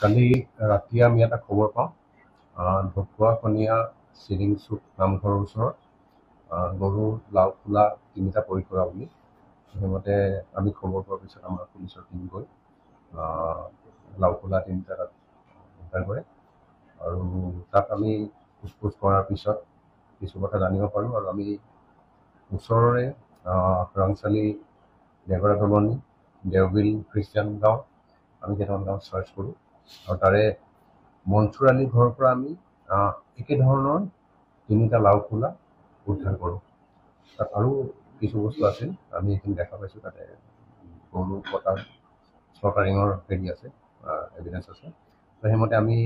কালি ৰাতি আমি এটা খবৰ পাওঁ ঢকুৱাখনীয়া চিৰিং চুক নামঘৰৰ ওচৰত গৰু লাও খোলা তিনিটা পৰি থকা বুলি। সেইমতে আমি খবৰ পোৱাৰ পিছত আমাৰ পুলিচৰ টিম গৈ লাও খোলা তিনিটা তাত উদ্ধাৰ কৰে আৰু তাত আমি সোধ কৰাৰ পিছত কিছু কথা জানিব পাৰোঁ আৰু আমি ওচৰৰে ৰাংচালি দেগৰা কলনী দেওবিল খ্ৰীষ্টিয়ান গাঁও আমি কেইটামান গাঁও চাৰ্চ কৰোঁ আৰু তাৰে মনচুৰ আলী ঘৰৰ পৰা আমি একেধৰণৰ তিনিটা লাও খোলা উদ্ধাৰ কৰোঁ। তাত আৰু কিছু বস্তু আছিল আমি এইখিনি দেখা পাইছোঁ। তাতে গৰু কটাৰ চৰকাৰিঙৰ হেৰি আছে, এভিডেঞ্চ আছে। তো সেইমতে আমি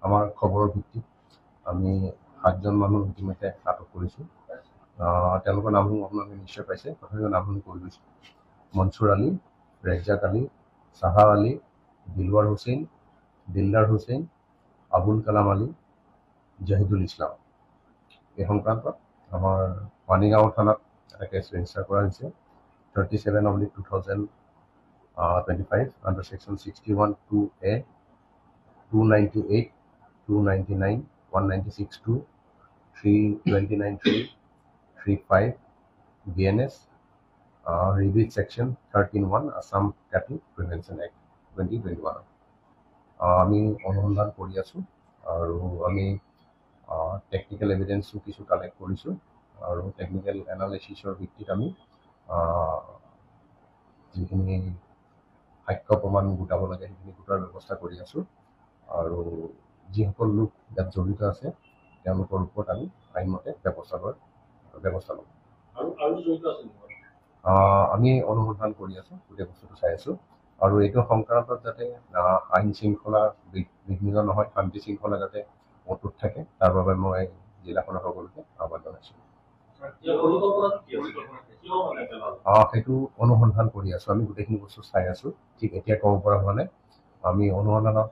আমাৰ খবৰৰ ভিত্তিত আমি 7জন মানুহ ইতিমধ্যে আটক কৰিছোঁ। তেওঁলোকৰ নামসমূহ আপোনালোকে নিশ্চয় পাইছে, তথাপিও নামসমূহ কৈ গৈছোঁ। মনচুৰ আলী, ৰেজ্জাক আলী, চাহা আলী, দিলৱাৰ হুছেইন, দিলদাৰ হুছেইন, আবুল কালাম আলী, জাহিদুল ইছলাম। এই সংক্ৰান্তত আমাৰ পানীগাঁও থানাত এটা কেছ ৰেজিষ্টাৰ কৰা হৈছে 37/2025 আণ্ডাৰ ছেকশ্যন 61(2)A, 298, 299, 196(2), 329(3), 35 BNS, ৰিভিড section 13(1) Assam cattle prevention act 2021। আমি অনুসন্ধান কৰি আছোঁ আৰু আমি টেকনিকেল এভিডেঞ্চো কিছু কালেক্ট কৰিছোঁ আৰু টেকনিকেল এনালাইচিছৰ ভিত্তিত আমি যিখিনি সাক্ষ্য প্ৰমাণ গোটাব লাগে সেইখিনি গোটাৰ ব্যৱস্থা কৰি আছোঁ আৰু যিসকল লোক ইয়াত জড়িত আছে তেওঁলোকৰ ওপৰত আমি আইনমতে ব্যৱস্থা ল'ম। আমি অনুসন্ধান কৰি আছোঁ, গোটেই বস্তুটো চাই আছোঁ আৰু এইটো সংক্ৰান্তত যাতে আইন শৃংখলা বিঘ্নিত নহয়, শান্তি শৃংখলা যাতে অটুট থাকে তাৰ বাবে মই জিলাখনৰ সকলোকে আহ্বান জনাইছোঁ। সেইটো অনুসন্ধান কৰি আছোঁ, আমি গোটেইখিনি বস্তু চাই আছোঁ। ঠিক এতিয়া ক'ব পৰা হোৱা নাই, আমি অনুসন্ধানত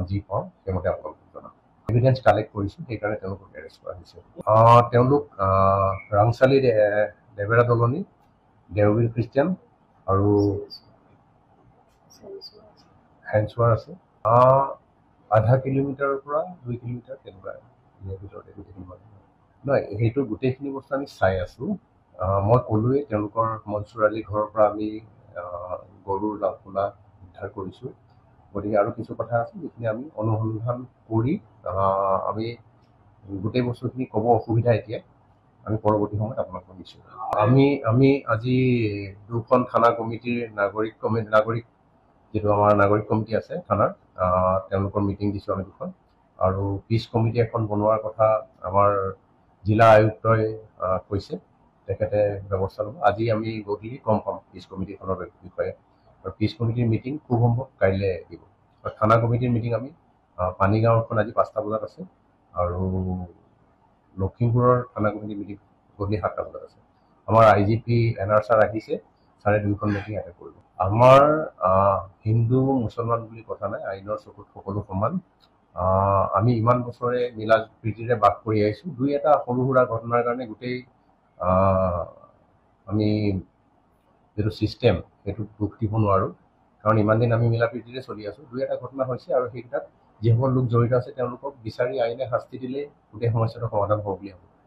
যি পাওঁ সেইমতে আপোনালোকক জনাম। এভিডেঞ্চ কালেক্ট কৰিছোঁ, সেইকাৰণে তেওঁলোকক এৰেষ্ট কৰা হৈছে। তেওঁলোক ৰাংচালি দেবেৰা দলনি, দেওবিল খ্ৰীষ্টিয়ান আৰু হেঞ্চৱাৰ আছে। আধা কিলোমিটাৰৰ পৰা 2 কিলোমিটাৰ তেনেকুৱা ইয়াৰ ভিতৰতে গোটেইখিনি মানুহ নহয়। সেইটো গোটেইখিনি বস্তু আমি চাই আছোঁ। মই ক'লোৱেই তেওঁলোকৰ মনচুৰ আলী ঘৰৰ পৰা আমি গৰুৰ লাও খোলা উদ্ধাৰ কৰিছোঁ। গতিকে আৰু কিছু কথা আছে যিখিনি আমি অনুসন্ধান কৰি আমি গোটেই বস্তুখিনি ক'ব অসুবিধা এতিয়া, আমি পৰৱৰ্তী সময়ত আপোনালোকক দিছোঁ। আমি আজি 2খন থানা কমিটিৰ নাগৰিক যিটো আমাৰ নাগৰিক কমিটি আছে থানাৰ, তেওঁলোকৰ মিটিং দিছোঁ আমি 2খন আৰু পিচ কমিটি এখন বনোৱাৰ কথা আমাৰ জিলা আয়ুক্তই কৈছে, তেখেতে ব্যৱস্থা ল'ব। আজি আমি গধূলি গম পাম পিচ কমিটিখনৰ বিষয়ে আৰু পিচ কমিটিৰ মিটিং খুব সম্ভৱ কাইলৈ দিব। আৰু থানা কমিটিৰ মিটিং আমি পানীগাঁওখন আজি 5টা বজাত আছে আৰু লখিমপুৰৰ থানা কমিটিৰ মিটিং গধূলি 7টা বজাত আছে। আমাৰ IGP NR ছাৰ আহিছে, ছাৰে 2খন মিটিং এটেণ্ড কৰিব। আমাৰ হিন্দু মুছলমান বুলি কথা নাই, আইনৰ চকুত সকলো সমান। আমি ইমান বছৰে মিলা প্ৰীতিৰে বাস কৰি আহিছোঁ। 2-এটা সৰু সুৰা ঘটনাৰ কাৰণে গোটেই আমি যিটো ছিষ্টেম সেইটোত দুখ দিব নোৱাৰোঁ, কাৰণ ইমান দিন আমি মিলা প্ৰীতিৰে চলি আছোঁ। 2-এটা ঘটনা হৈছে আৰু সেইকেইটাত যিসকল লোক জড়িত আছে তেওঁলোকক বিচাৰি আইনে শাস্তি দিলে গোটেই সমস্যাটো সমাধান হ'ব বুলি ভাবোঁ।